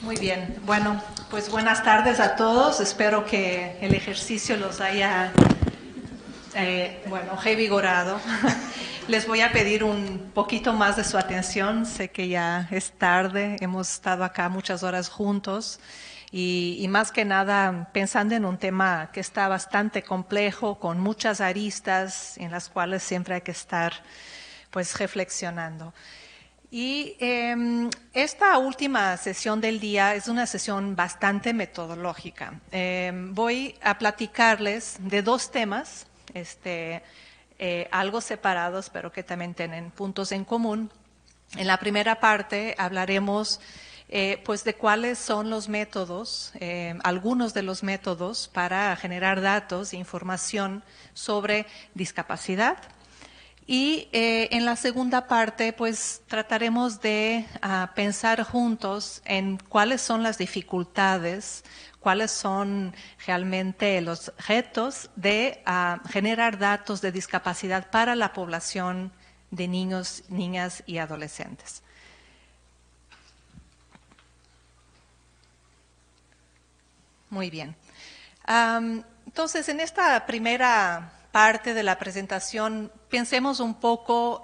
Muy bien, bueno, pues buenas tardes a todos. Espero que el ejercicio los haya, revigorado. Les voy a pedir un poquito más de su atención. Sé que ya es tarde, hemos estado acá muchas horas juntos y más que nada pensando en un tema que está bastante complejo, con muchas aristas en las cuales siempre hay que estar pues reflexionando. Y esta última sesión del día es una sesión bastante metodológica. Voy a platicarles de dos temas, algo separados, pero que también tienen puntos en común. En la primera parte hablaremos pues de cuáles son los métodos, algunos de los métodos para generar datos e información sobre discapacidad. Y en la segunda parte, pues trataremos de pensar juntos en cuáles son las dificultades, cuáles son realmente los retos de generar datos de discapacidad para la población de niños, niñas y adolescentes. Muy bien. Entonces, en esta primera parte de la presentación, pensemos un poco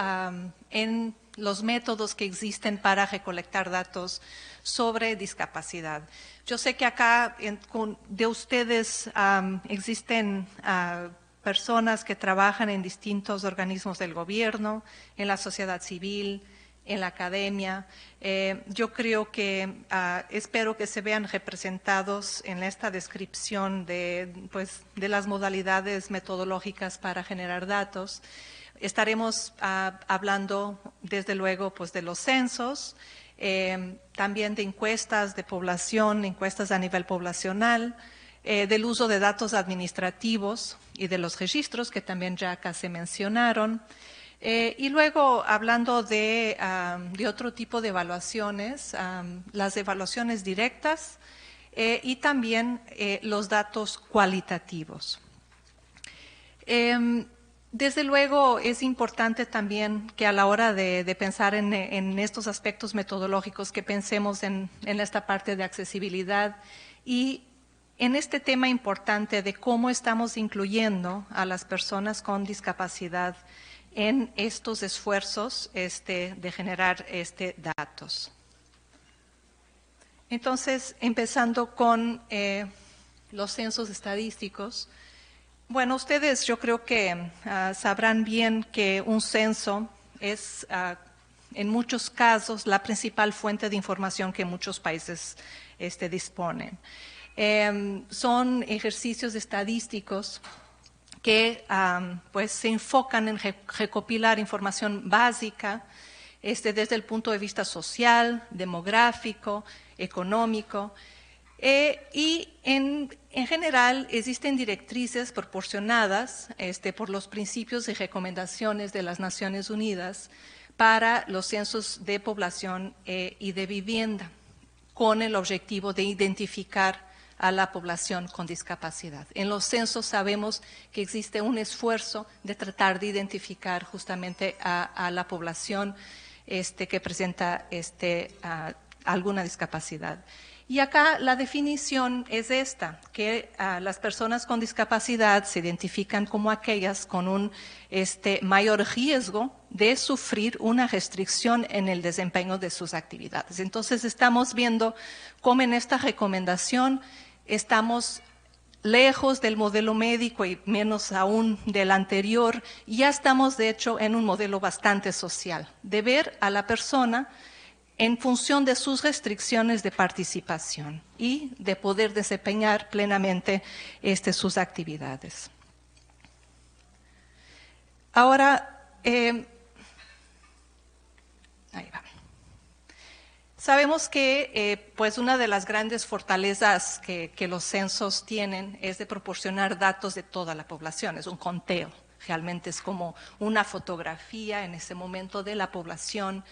en los métodos que existen para recolectar datos sobre discapacidad. Yo sé que acá de ustedes existen personas que trabajan en distintos organismos del gobierno, en la sociedad civil, en la academia. Yo creo que espero que se vean representados en esta descripción de las modalidades metodológicas para generar datos. Estaremos hablando, desde luego, pues de los censos, también de encuestas de población, encuestas a nivel poblacional, del uso de datos administrativos y de los registros, que también ya acá se mencionaron. Y luego, hablando de otro tipo de evaluaciones, las evaluaciones directas y también los datos cualitativos. Desde luego, es importante también que a la hora de pensar en estos aspectos metodológicos, que pensemos en esta parte de accesibilidad y en este tema importante de cómo estamos incluyendo a las personas con discapacidad en estos esfuerzos de generar datos. Entonces, empezando con los censos estadísticos. Bueno, ustedes yo creo que sabrán bien que un censo es en muchos casos la principal fuente de información que muchos países disponen. Son ejercicios estadísticos que pues se enfocan en recopilar información básica desde el punto de vista social, demográfico, económico, y en general existen directrices proporcionadas por los principios y recomendaciones de las Naciones Unidas para los censos de población y de vivienda, con el objetivo de identificar a la población con discapacidad. En los censos sabemos que existe un esfuerzo de tratar de identificar justamente a la población que presenta alguna discapacidad. Y acá la definición es esta, que las personas con discapacidad se identifican como aquellas con un mayor riesgo de sufrir una restricción en el desempeño de sus actividades. Entonces estamos viendo cómo en esta recomendación estamos lejos del modelo médico y menos aún del anterior. Ya estamos de hecho en un modelo bastante social, de ver a la persona en función de sus restricciones de participación y de poder desempeñar plenamente sus actividades. Ahora, ahí va. Sabemos que pues una de las grandes fortalezas que los censos tienen es de proporcionar datos de toda la población, es un conteo, realmente es como una fotografía en ese momento de la población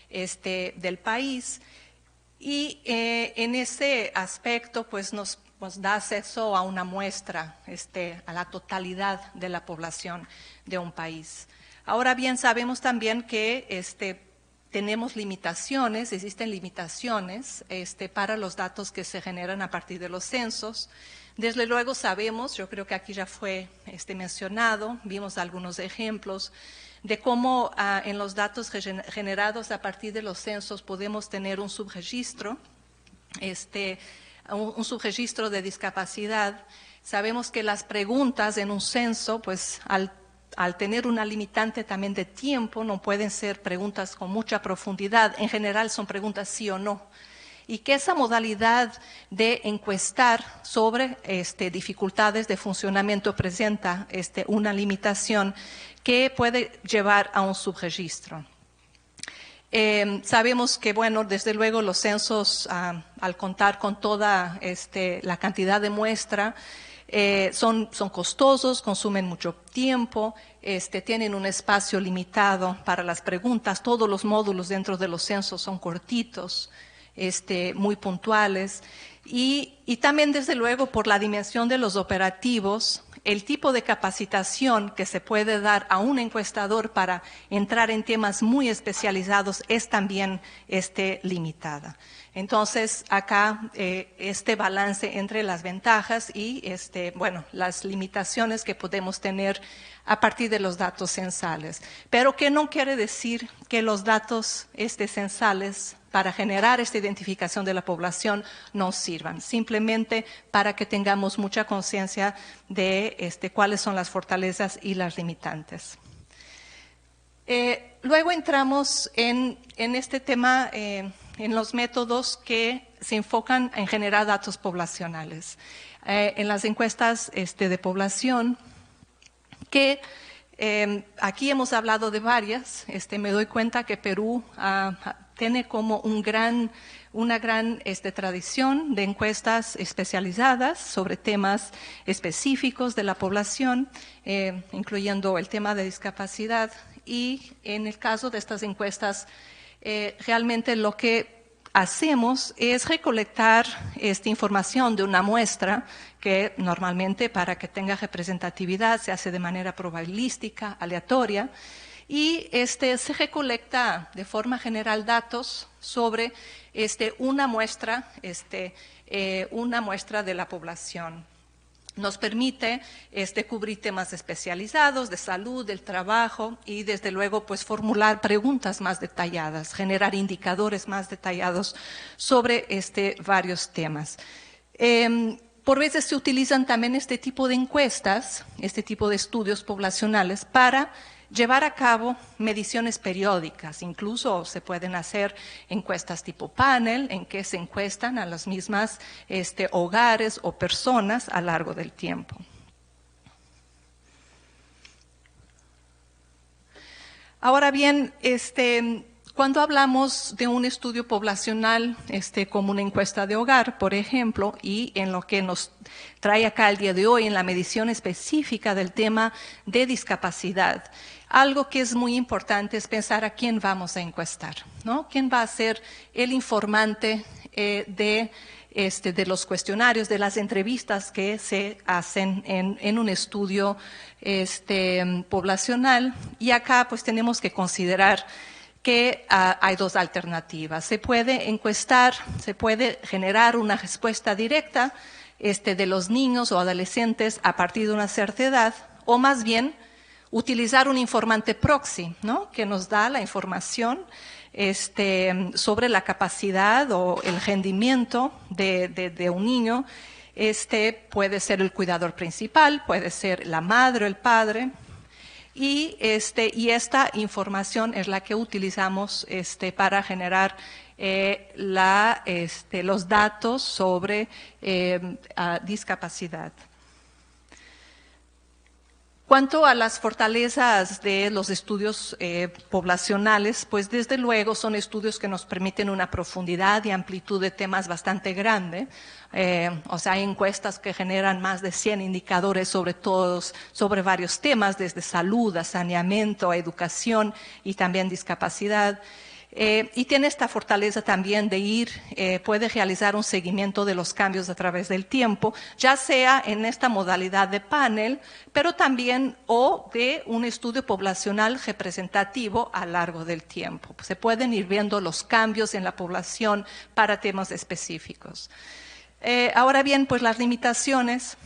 del país, y en ese aspecto pues nos da acceso a una muestra, a la totalidad de la población de un país. Ahora bien, sabemos también que tenemos limitaciones, existen limitaciones para los datos que se generan a partir de los censos. Desde luego sabemos, yo creo que aquí ya fue mencionado, vimos algunos ejemplos de cómo en los datos generados a partir de los censos podemos tener un subregistro, un subregistro de discapacidad. Sabemos que las preguntas en un censo, pues al tener una limitante también de tiempo, no pueden ser preguntas con mucha profundidad. En general son preguntas sí o no. Y que esa modalidad de encuestar sobre dificultades de funcionamiento presenta una limitación que puede llevar a un subregistro. Sabemos que, bueno, desde luego los censos, al contar con toda la cantidad de muestra, son costosos, consumen mucho tiempo, tienen un espacio limitado para las preguntas. Todos los módulos dentro de los censos son cortitos, muy puntuales. Y también, desde luego, por la dimensión de los operativos, el tipo de capacitación que se puede dar a un encuestador para entrar en temas muy especializados es también limitada. Entonces, acá este balance entre las ventajas y las limitaciones que podemos tener a partir de los datos censales. Pero que no quiere decir que los datos censales para generar esta identificación de la población no sirvan, simplemente para que tengamos mucha conciencia de cuáles son las fortalezas y las limitantes. Luego entramos en este tema, en los métodos que se enfocan en generar datos poblacionales. En las encuestas de población, que aquí hemos hablado de varias, me doy cuenta que Perú tiene como una gran tradición de encuestas especializadas sobre temas específicos de la población, incluyendo el tema de discapacidad. Y en el caso de estas encuestas, realmente lo que hacemos es recolectar esta información de una muestra que normalmente, para que tenga representatividad, se hace de manera probabilística, aleatoria, y se recolecta de forma general datos sobre una muestra de la población. Nos permite cubrir temas especializados de salud, del trabajo y, desde luego, pues formular preguntas más detalladas, generar indicadores más detallados sobre varios temas. Por veces se utilizan también este tipo de encuestas, este tipo de estudios poblacionales para llevar a cabo mediciones periódicas. Incluso se pueden hacer encuestas tipo panel, en que se encuestan a las mismas hogares o personas a lo largo del tiempo. Ahora bien, cuando hablamos de un estudio poblacional como una encuesta de hogar, por ejemplo, y en lo que nos trae acá el día de hoy, en la medición específica del tema de discapacidad, algo que es muy importante es pensar a quién vamos a encuestar, ¿no? ¿Quién va a ser el informante de los cuestionarios, de las entrevistas que se hacen en un estudio poblacional? Y acá pues tenemos que considerar que hay dos alternativas. Se puede encuestar, se puede generar una respuesta directa de los niños o adolescentes a partir de una cierta edad, o más bien utilizar un informante proxy, ¿no? Que nos da la información sobre la capacidad o el rendimiento de un niño. Puede ser el cuidador principal, puede ser la madre o el padre. Y esta información es la que utilizamos para generar los datos sobre discapacidad. Cuanto a las fortalezas de los estudios poblacionales, pues desde luego son estudios que nos permiten una profundidad y amplitud de temas bastante grande. O sea, hay encuestas que generan más de 100 indicadores sobre varios temas, desde salud a saneamiento, a educación y también discapacidad. Y tiene esta fortaleza también de puede realizar un seguimiento de los cambios a través del tiempo, ya sea en esta modalidad de panel, pero también o de un estudio poblacional representativo a lo largo del tiempo. Se pueden ir viendo los cambios en la población para temas específicos. Ahora bien, pues las limitaciones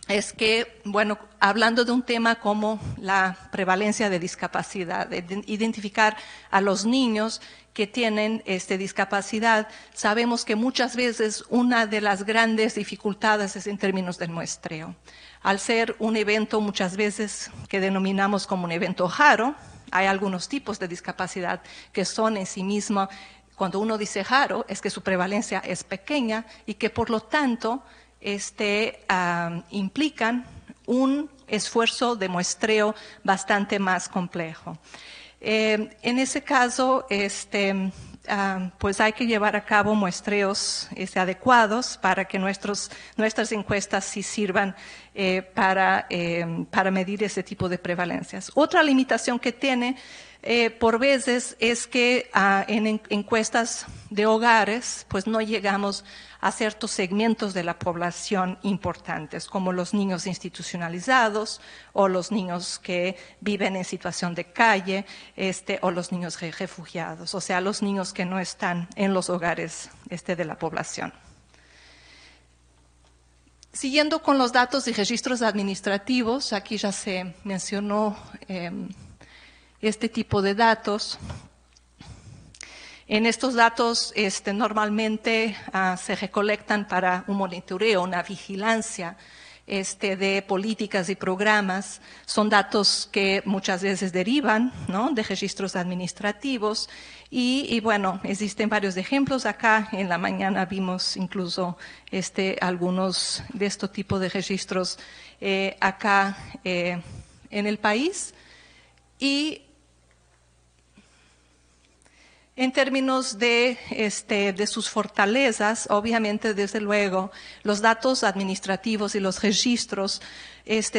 es que, bueno, hablando de un tema como la prevalencia de discapacidad, de identificar a los niños que tienen discapacidad, sabemos que muchas veces una de las grandes dificultades es en términos del muestreo. Al ser un evento muchas veces que denominamos como un evento raro, hay algunos tipos de discapacidad que son en sí mismos, cuando uno dice raro, es que su prevalencia es pequeña y que por lo tanto implican un esfuerzo de muestreo bastante más complejo. En ese caso, pues hay que llevar a cabo muestreos adecuados para que nuestras encuestas sí sirvan para medir ese tipo de prevalencias. Otra limitación que tiene por veces es que en encuestas de hogares pues no llegamos a ciertos segmentos de la población importantes, como los niños institucionalizados o los niños que viven en situación de calle o los niños refugiados, o sea, los niños que no están en los hogares de la población. Siguiendo con los datos y registros administrativos, aquí ya se mencionó este tipo de datos. En estos datos normalmente se recolectan para un monitoreo, una vigilancia de políticas y programas. Son datos que muchas veces derivan, ¿no?, de registros administrativos y bueno, existen varios ejemplos. Acá en la mañana vimos incluso algunos de estos tipos de registros acá en el país. Y en términos de sus fortalezas, obviamente, desde luego, los datos administrativos y los registros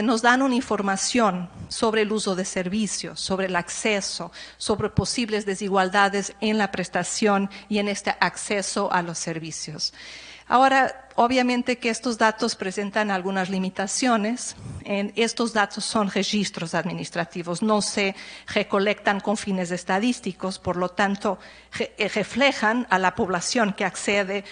nos dan una información sobre el uso de servicios, sobre el acceso, sobre posibles desigualdades en la prestación y en este acceso a los servicios. Ahora, obviamente que estos datos presentan algunas limitaciones. Estos datos son registros administrativos, no se recolectan con fines estadísticos, por lo tanto, reflejan a la población que accede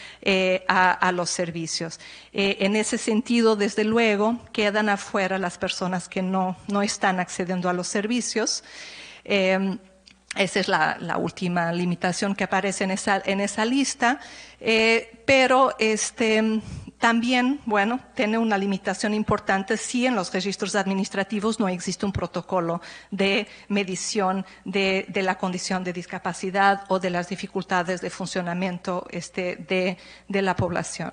a los servicios. En ese sentido, desde luego, quedan afuera las personas que no están accediendo a los servicios. Esa es la última limitación que aparece en esa lista, pero también, bueno, tiene una limitación importante si en los registros administrativos no existe un protocolo de medición de la condición de discapacidad o de las dificultades de funcionamiento de la población.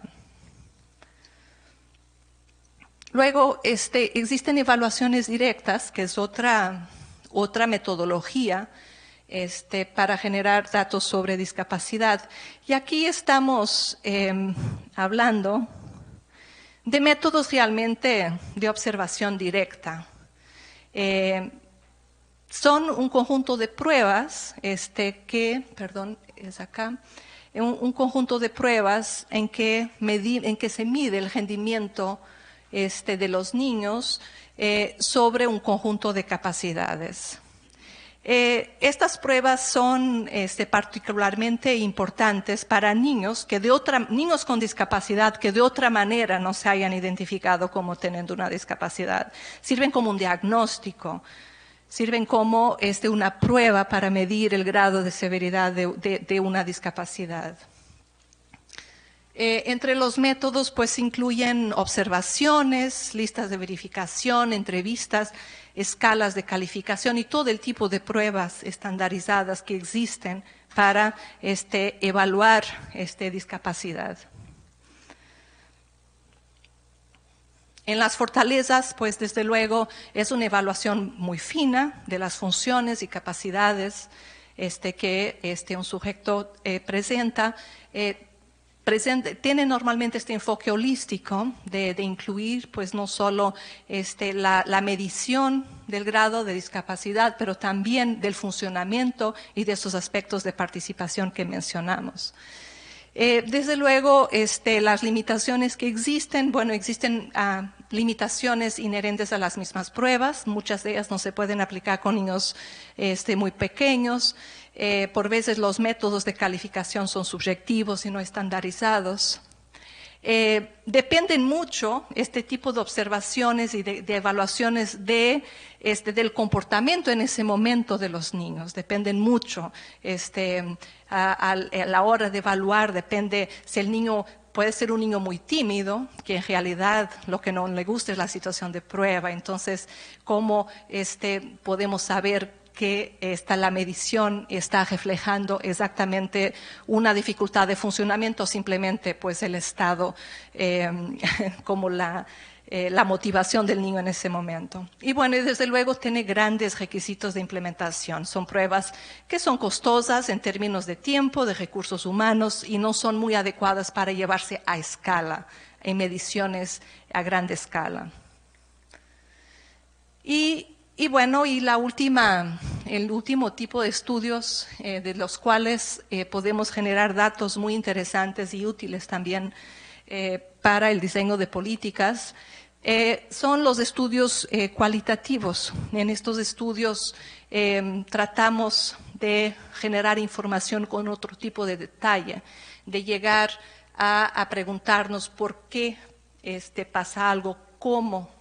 Luego, existen evaluaciones directas, que es otra metodología para generar datos sobre discapacidad. Y aquí estamos hablando de métodos realmente de observación directa. Son un conjunto de pruebas un conjunto de pruebas en que se mide el rendimiento de los niños sobre un conjunto de capacidades. Estas pruebas son particularmente importantes para niños con discapacidad que de otra manera no se hayan identificado como teniendo una discapacidad. Sirven como un diagnóstico, sirven como una prueba para medir el grado de severidad de una discapacidad. Entre los métodos pues incluyen observaciones, listas de verificación, entrevistas, escalas de calificación y todo el tipo de pruebas estandarizadas que existen para evaluar discapacidad. En las fortalezas, pues desde luego es una evaluación muy fina de las funciones y capacidades que un sujeto presenta. Tiene normalmente este enfoque holístico de incluir pues no solo la medición del grado de discapacidad, pero también del funcionamiento y de esos aspectos de participación que mencionamos. Desde luego, las limitaciones que existen, bueno, existen limitaciones inherentes a las mismas pruebas, muchas de ellas no se pueden aplicar con niños muy pequeños, por veces los métodos de calificación son subjetivos y no estandarizados. Dependen mucho este tipo de observaciones y de evaluaciones del comportamiento en ese momento de los niños. Dependen mucho a la hora de evaluar, depende si el niño puede ser un niño muy tímido, que en realidad lo que no le gusta es la situación de prueba. Entonces, ¿cómo podemos saber que la medición está reflejando exactamente una dificultad de funcionamiento o simplemente pues el estado como la motivación del niño en ese momento? Y bueno, y desde luego tiene grandes requisitos de implementación. Son pruebas que son costosas en términos de tiempo, de recursos humanos y no son muy adecuadas para llevarse a escala, en mediciones a gran escala. Y bueno, y el último tipo de estudios de los cuales podemos generar datos muy interesantes y útiles también para el diseño de políticas son los estudios cualitativos. En estos estudios tratamos de generar información con otro tipo de detalle, de llegar a preguntarnos por qué pasa algo, cómo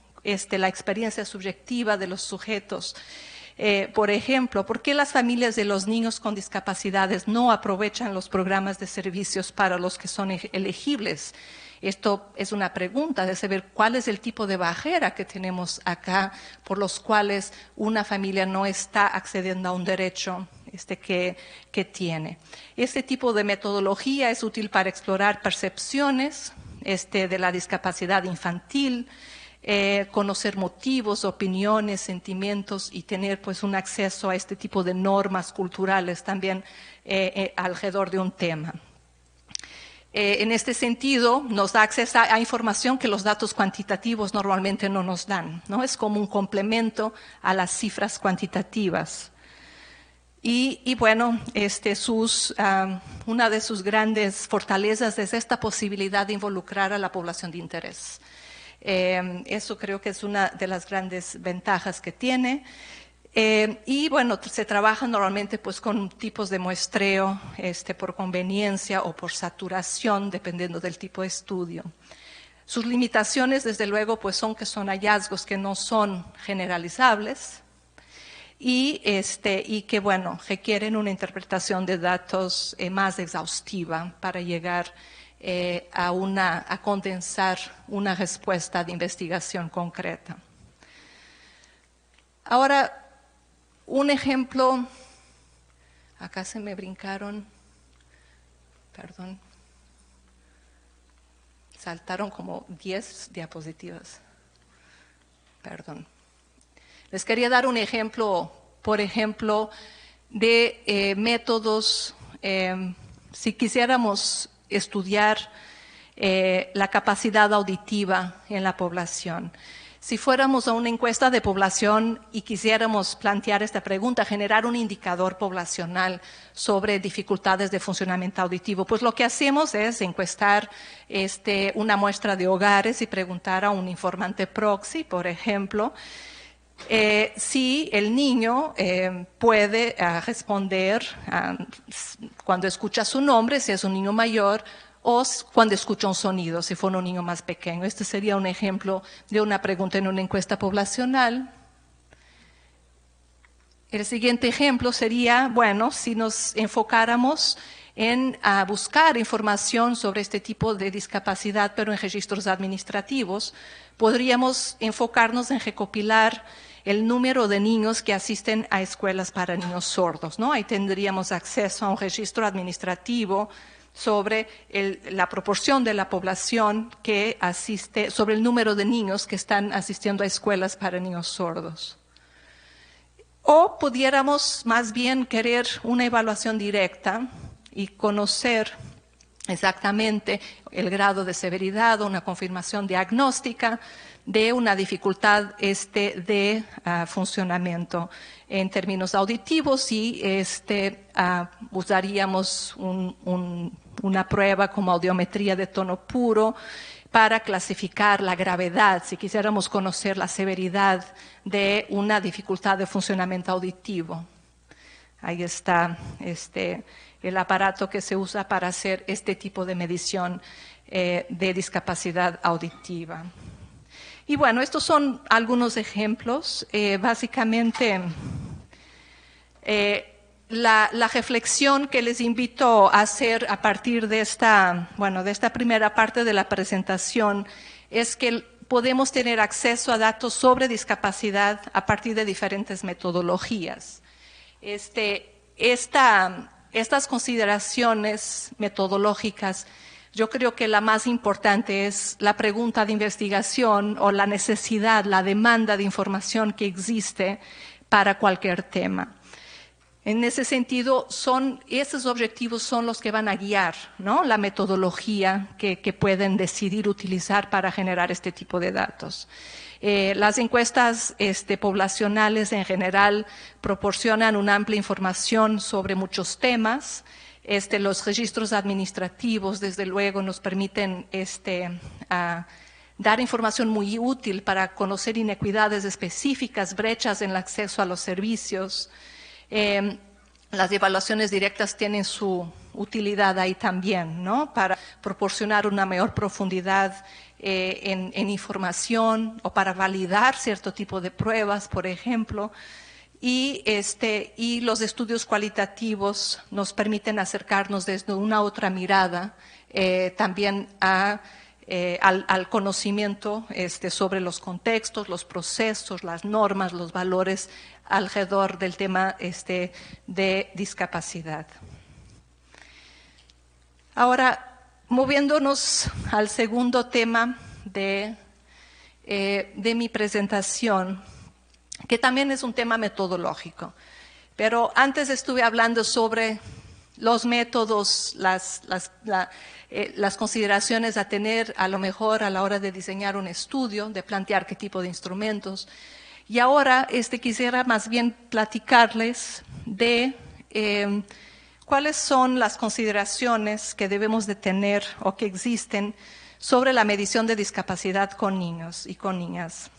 la experiencia subjetiva de los sujetos. Por ejemplo, ¿por qué las familias de los niños con discapacidades no aprovechan los programas de servicios para los que son elegibles? Esto es una pregunta de saber cuál es el tipo de barrera que tenemos acá por los cuales una familia no está accediendo a un derecho que tiene. Este tipo de metodología es útil para explorar percepciones de la discapacidad infantil, conocer motivos, opiniones, sentimientos y tener pues un acceso a este tipo de normas culturales también alrededor de un tema. En este sentido, nos da acceso a información que los datos cuantitativos normalmente no nos dan, ¿no? Es como un complemento a las cifras cuantitativas. Y bueno, una de sus grandes fortalezas es esta posibilidad de involucrar a la población de interés. Eso creo que es una de las grandes ventajas que tiene. Y bueno, se trabaja normalmente pues con tipos de muestreo por conveniencia o por saturación, dependiendo del tipo de estudio. Sus limitaciones, desde luego, pues son que son hallazgos que no son generalizables y que, bueno, requieren una interpretación de datos más exhaustiva para llegar a condensar una respuesta de investigación concreta. Ahora, un ejemplo, acá se me brincaron, perdón, saltaron como 10 diapositivas, perdón. Les quería dar un ejemplo, por ejemplo, de métodos, si quisiéramos estudiar la capacidad auditiva en la población. Si fuéramos a una encuesta de población y quisiéramos plantear esta pregunta, generar un indicador poblacional sobre dificultades de funcionamiento auditivo, pues lo que hacemos es encuestar una muestra de hogares y preguntar a un informante proxy, por ejemplo, si el niño puede responder cuando escucha su nombre, si es un niño mayor, o cuando escucha un sonido, si fuera un niño más pequeño. Este sería un ejemplo de una pregunta en una encuesta poblacional. El siguiente ejemplo sería, bueno, si nos enfocáramos en buscar información sobre este tipo de discapacidad, pero en registros administrativos, podríamos enfocarnos en recopilar el número de niños que asisten a escuelas para niños sordos, ¿no? Ahí tendríamos acceso a un registro administrativo sobre la proporción de la población que asiste, sobre el número de niños que están asistiendo a escuelas para niños sordos. O pudiéramos más bien querer una evaluación directa y conocer exactamente el grado de severidad, una confirmación diagnóstica de una dificultad de funcionamiento en términos auditivos y usaríamos una prueba como audiometría de tono puro para clasificar la gravedad, si quisiéramos conocer la severidad de una dificultad de funcionamiento auditivo. Ahí está el aparato que se usa para hacer este tipo de medición de discapacidad auditiva. Y bueno, estos son algunos ejemplos. Básicamente, la reflexión que les invito a hacer a partir de esta primera parte de la presentación es que podemos tener acceso a datos sobre discapacidad a partir de diferentes metodologías. Estas consideraciones metodológicas, yo creo que la más importante es la pregunta de investigación o la necesidad, la demanda de información que existe para cualquier tema. En ese sentido, esos objetivos son los que van a guiar, ¿no?, la metodología que pueden decidir utilizar para generar este tipo de datos. Las encuestas poblacionales en general proporcionan una amplia información sobre muchos temas. Los registros administrativos, desde luego, nos permiten dar información muy útil para conocer inequidades específicas, brechas en el acceso a los servicios. Las evaluaciones directas tienen su utilidad ahí también, ¿no?, para proporcionar una mayor profundidad en información o para validar cierto tipo de pruebas, por ejemplo. Y los estudios cualitativos nos permiten acercarnos desde una otra mirada también al conocimiento sobre los contextos, los procesos, las normas, los valores alrededor del tema de discapacidad. Ahora, moviéndonos al segundo tema de mi presentación, que también es un tema metodológico. Pero antes estuve hablando sobre los métodos, las consideraciones a tener a lo mejor a la hora de diseñar un estudio, de plantear qué tipo de instrumentos. Y ahora quisiera más bien platicarles de cuáles son las consideraciones que debemos de tener o que existen sobre la medición de discapacidad con niños y con niñas.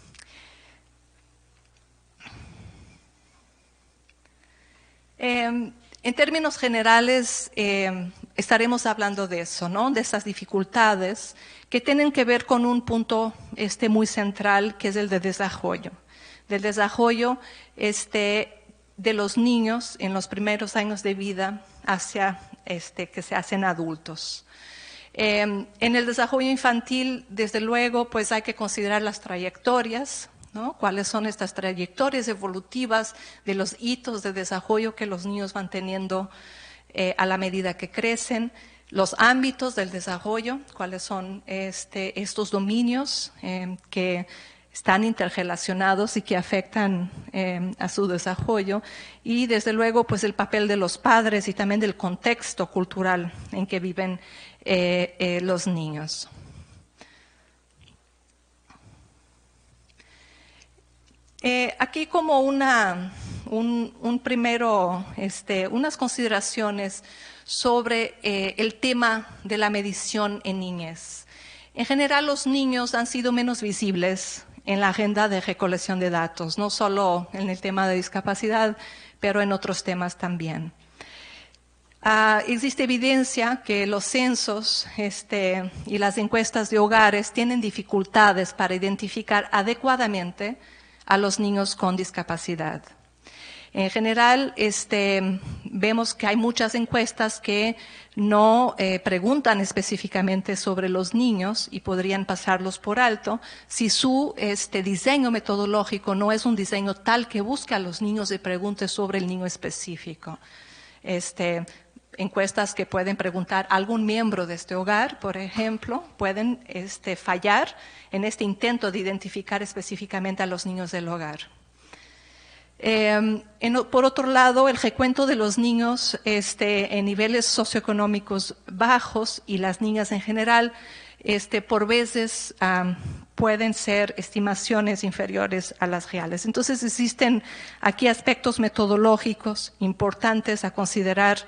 En términos generales, estaremos hablando de eso, ¿no?, de esas dificultades que tienen que ver con un punto muy central, que es el de desarrollo. Del desarrollo de los niños en los primeros años de vida hacia que se hacen adultos. En el desarrollo infantil, desde luego, pues hay que considerar las trayectorias, ¿no?, cuáles son estas trayectorias evolutivas de los hitos de desarrollo que los niños van teniendo a la medida que crecen, los ámbitos del desarrollo, cuáles son estos dominios que están interrelacionados y que afectan a su desarrollo, y desde luego pues el papel de los padres y también del contexto cultural en que viven los niños. Aquí como unas consideraciones sobre el tema de la medición en niñez. En general, los niños han sido menos visibles en la agenda de recolección de datos, no solo en el tema de discapacidad, pero en otros temas también. Existe evidencia que los censos y las encuestas de hogares tienen dificultades para identificar adecuadamente a los niños con discapacidad. En general, vemos que hay muchas encuestas que no preguntan específicamente sobre los niños y podrían pasarlos por alto si su diseño metodológico no es un diseño tal que busca a los niños y pregunte sobre el niño específico. Encuestas que pueden preguntar a algún miembro de este hogar, por ejemplo, pueden fallar en este intento de identificar específicamente a los niños del hogar. Por otro lado, el recuento de los niños en niveles socioeconómicos bajos y las niñas en general por veces pueden ser estimaciones inferiores a las reales. Entonces existen aquí aspectos metodológicos importantes a considerar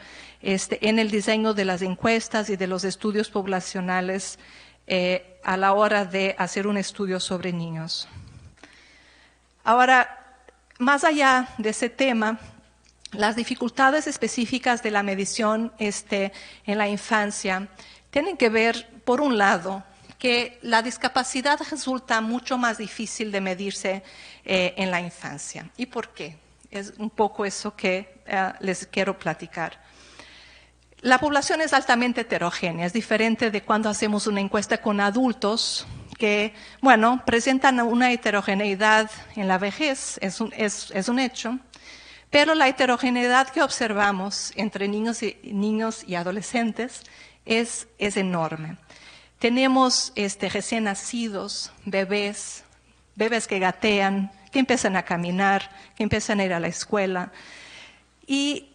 en el diseño de las encuestas y de los estudios poblacionales a la hora de hacer un estudio sobre niños. Ahora, más allá de ese tema, las dificultades específicas de la medición en la infancia tienen que ver, por un lado, que la discapacidad resulta mucho más difícil de medirse en la infancia. ¿Y por qué? Es un poco eso que les quiero platicar. La población es altamente heterogénea, es diferente de cuando hacemos una encuesta con adultos que, bueno, presentan una heterogeneidad en la vejez, es un hecho, pero la heterogeneidad que observamos entre niños y adolescentes es enorme. Tenemos recién nacidos, bebés que gatean, que empiezan a caminar, que empiezan a ir a la escuela. Y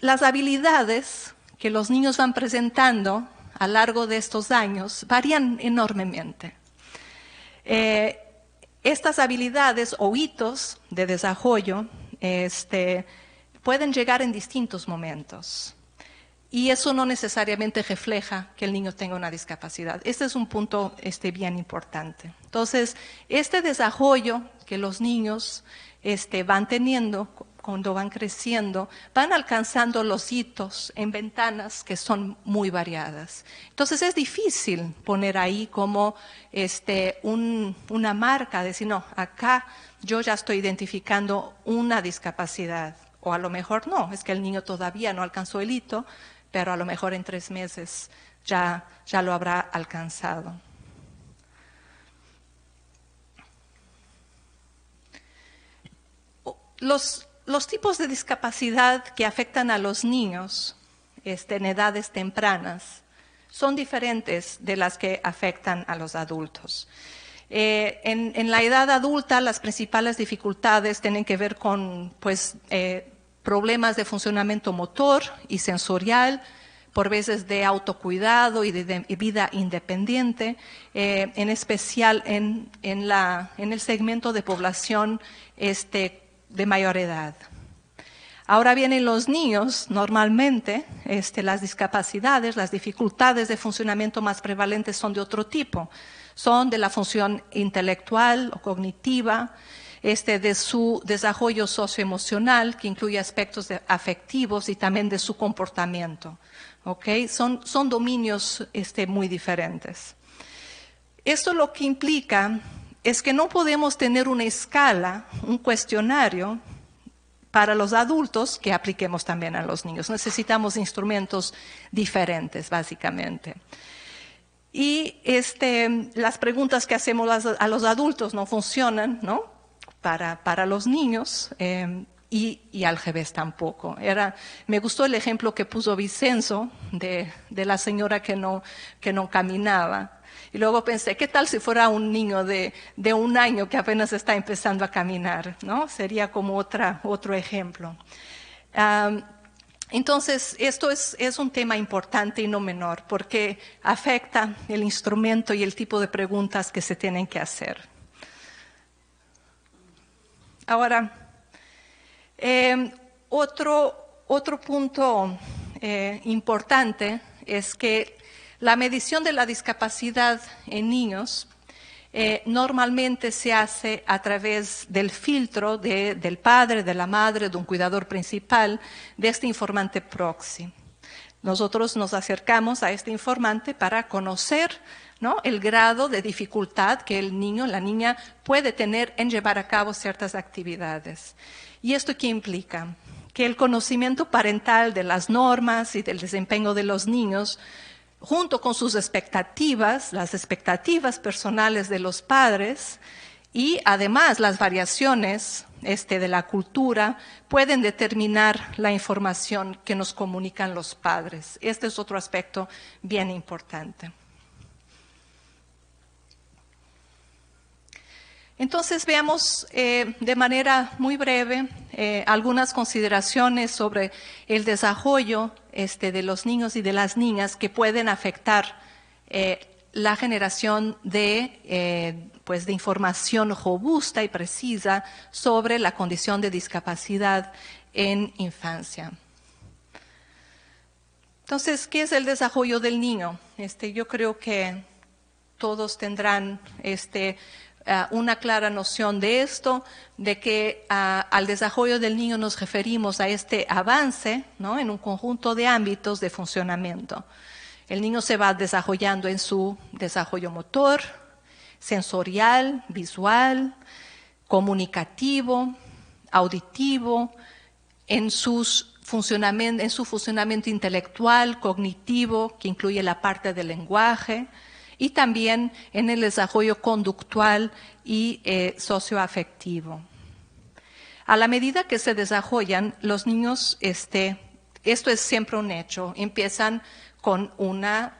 las habilidades que los niños van presentando a lo largo de estos años varían enormemente. Estas habilidades o hitos de desarrollo pueden llegar en distintos momentos. Y eso no necesariamente refleja que el niño tenga una discapacidad. Este es un punto bien importante. Entonces, este desarrollo que los niños van teniendo cuando van creciendo, van alcanzando los hitos en ventanas que son muy variadas. Entonces, es difícil poner ahí como una marca, decir, no, acá yo ya estoy identificando una discapacidad. O a lo mejor no, es que el niño todavía no alcanzó el hito, pero a lo mejor en 3 meses ya lo habrá alcanzado. Los tipos de discapacidad que afectan a los niños en edades tempranas son diferentes de las que afectan a los adultos. En la edad adulta, las principales dificultades tienen que ver con problemas de funcionamiento motor y sensorial, por veces de autocuidado y de vida independiente, en especial en el segmento de población de mayor edad. Ahora vienen los niños, normalmente las discapacidades, las dificultades de funcionamiento más prevalentes son de otro tipo, son de la función intelectual o cognitiva, de su desarrollo socioemocional, que incluye aspectos afectivos y también de su comportamiento. ¿Okay? Son dominios muy diferentes. Esto lo que implica es que no podemos tener una escala, un cuestionario para los adultos que apliquemos también a los niños. Necesitamos instrumentos diferentes, básicamente. Y las preguntas que hacemos a los adultos no funcionan, ¿no? Para los niños y al revés tampoco. Me gustó el ejemplo que puso Vicenzo de la señora que no caminaba. Y luego pensé, ¿qué tal si fuera un niño de 1 año que apenas está empezando a caminar? ¿No? Sería como otro ejemplo. Entonces, esto es un tema importante y no menor, porque afecta el instrumento y el tipo de preguntas que se tienen que hacer. Ahora, otro punto importante es que la medición de la discapacidad en niños normalmente se hace a través del filtro del padre, de la madre, de un cuidador principal, de este informante proxy. Nosotros nos acercamos a este informante para conocer, ¿no?, el grado de dificultad que el niño, la niña puede tener en llevar a cabo ciertas actividades. ¿Y esto qué implica? Que el conocimiento parental de las normas y del desempeño de los niños, junto con sus expectativas, las expectativas personales de los padres y además las variaciones de la cultura, pueden determinar la información que nos comunican los padres. Este es otro aspecto bien importante. Entonces veamos de manera muy breve algunas consideraciones sobre el desarrollo de los niños y de las niñas que pueden afectar la generación pues de información robusta y precisa sobre la condición de discapacidad en infancia. Entonces, ¿qué es el desarrollo del niño? Yo creo que todos tendrán una clara noción de esto, de que al desarrollo del niño nos referimos a este avance, ¿no?, en un conjunto de ámbitos de funcionamiento. El niño se va desarrollando en su desarrollo motor, sensorial, visual, comunicativo, auditivo, en su funcionamiento intelectual, cognitivo, que incluye la parte del lenguaje, y también en el desarrollo conductual y socioafectivo. A la medida que se desarrollan, los niños, esto es siempre un hecho, empiezan con una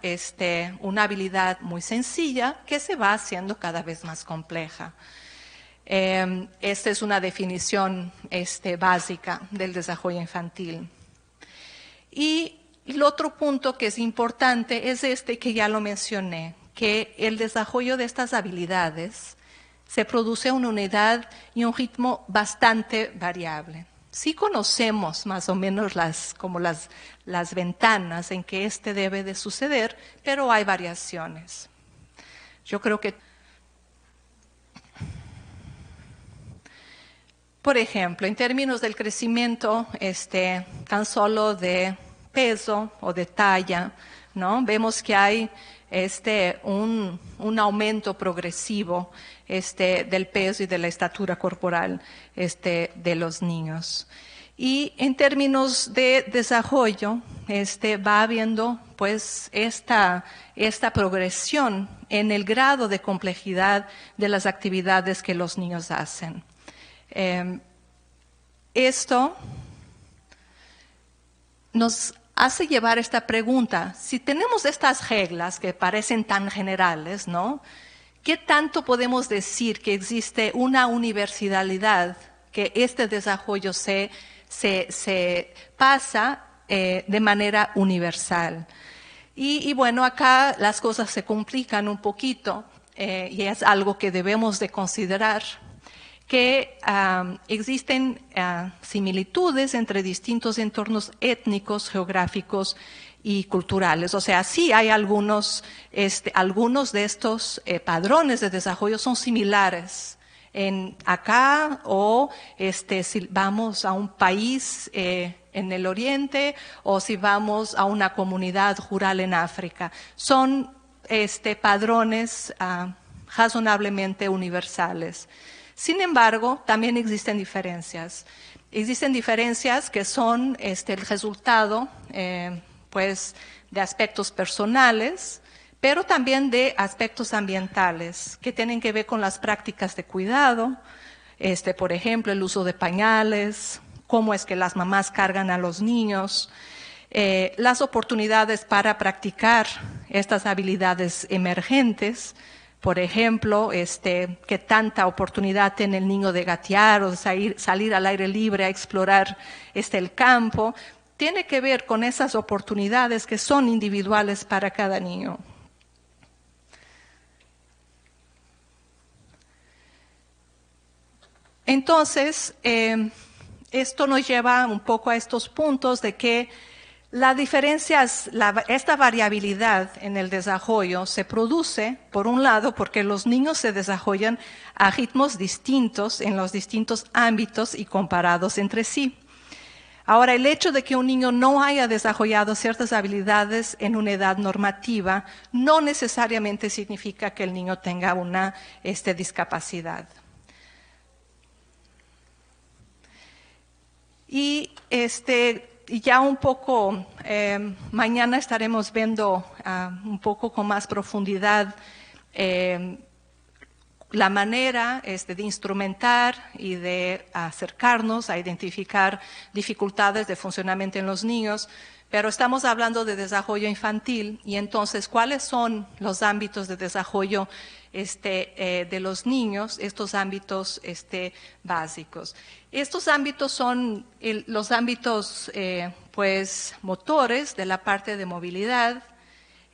habilidad muy sencilla que se va haciendo cada vez más compleja. Esta es una definición básica del desarrollo infantil. Y el otro punto que es importante es que ya lo mencioné, que el desarrollo de estas habilidades se produce a una unidad y un ritmo bastante variable. Sí conocemos más o menos las ventanas en que debe de suceder, pero hay variaciones. Yo creo que, por ejemplo, en términos del crecimiento tan solo de peso o de talla, ¿no?, vemos que hay un aumento progresivo del peso y de la estatura corporal de los niños. Y en términos de desarrollo, va habiendo pues esta progresión en el grado de complejidad de las actividades que los niños hacen. Esto nos hace llevar esta pregunta: si tenemos estas reglas que parecen tan generales, ¿no?, ¿qué tanto podemos decir que existe una universalidad, que este desarrollo se pasa de manera universal? Y bueno, acá las cosas se complican un poquito y es algo que debemos de considerar, que existen similitudes entre distintos entornos étnicos, geográficos y culturales. O sea, sí hay algunos de estos padrones de desarrollo son similares acá, o si vamos a un país en el oriente, o si vamos a una comunidad rural en África. Son padrones razonablemente universales. Sin embargo, también existen diferencias. Existen diferencias que son el resultado pues, de aspectos personales, pero también de aspectos ambientales, que tienen que ver con las prácticas de cuidado, por ejemplo, el uso de pañales, cómo es que las mamás cargan a los niños, las oportunidades para practicar estas habilidades emergentes. Por ejemplo, qué tanta oportunidad tiene el niño de gatear o de salir al aire libre a explorar el campo. Tiene que ver con esas oportunidades que son individuales para cada niño. Entonces, esto nos lleva un poco a estos puntos de que esta variabilidad en el desarrollo se produce, por un lado, porque los niños se desarrollan a ritmos distintos en los distintos ámbitos y comparados entre sí. Ahora, el hecho de que un niño no haya desarrollado ciertas habilidades en una edad normativa no necesariamente significa que el niño tenga una discapacidad. Y ya un poco, mañana estaremos viendo un poco con más profundidad la manera de instrumentar y de acercarnos a identificar dificultades de funcionamiento en los niños, pero estamos hablando de desarrollo infantil, y entonces, ¿cuáles son los ámbitos de desarrollo de los niños, estos ámbitos básicos? Estos ámbitos son los ámbitos pues motores de la parte de movilidad,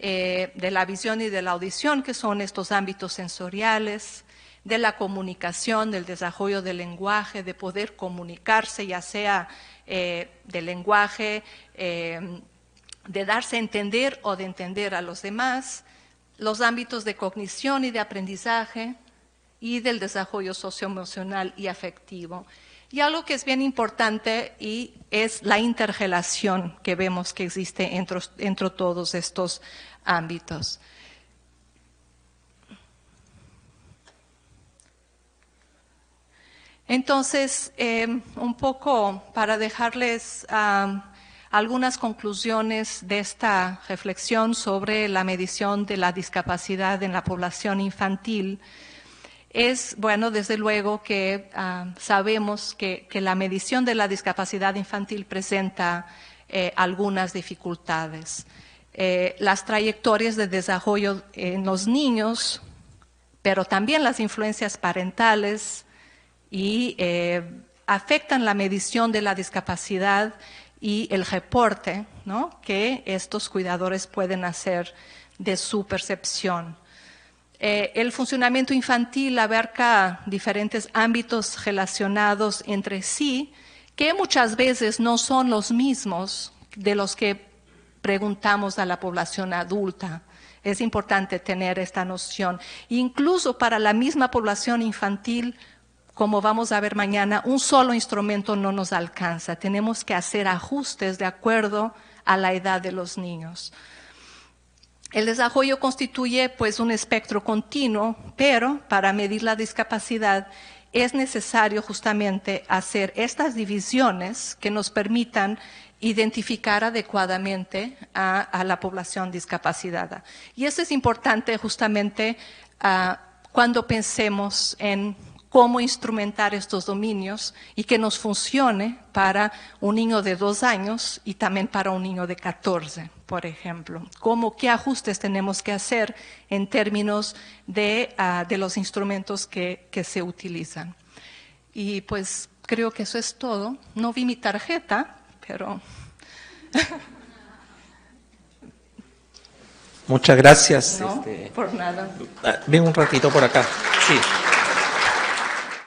de la visión y de la audición, que son estos ámbitos sensoriales, de la comunicación, del desarrollo del lenguaje, de poder comunicarse, ya sea del lenguaje, de darse a entender o de entender a los demás, los ámbitos de cognición y de aprendizaje y del desarrollo socioemocional y afectivo. Y algo que es bien importante y es la interrelación que vemos que existe entre todos estos ámbitos. Entonces, un poco para dejarles algunas conclusiones de esta reflexión sobre la medición de la discapacidad en la población infantil, es, bueno, desde luego que sabemos que la medición de la discapacidad infantil presenta algunas dificultades. Las trayectorias de desarrollo en los niños, pero también las influencias parentales, y afectan la medición de la discapacidad y el reporte, ¿no?, que estos cuidadores pueden hacer de su percepción. El funcionamiento infantil abarca diferentes ámbitos relacionados entre sí, que muchas veces no son los mismos de los que preguntamos a la población adulta. Es importante tener esta noción. Incluso para la misma población infantil, como vamos a ver mañana, un solo instrumento no nos alcanza. Tenemos que hacer ajustes de acuerdo a la edad de los niños. El desarrollo constituye pues un espectro continuo, pero para medir la discapacidad es necesario justamente hacer estas divisiones que nos permitan identificar adecuadamente a la población discapacitada. Y eso es importante justamente cuando pensemos en cómo instrumentar estos dominios y que nos funcione para un niño de 2 años y también para un niño de 14, por ejemplo. ¿Qué ajustes tenemos que hacer en términos de los instrumentos que se utilizan? Y pues creo que eso es todo. No vi mi tarjeta, pero... Muchas gracias. No, por nada. Ven un ratito por acá. Sí.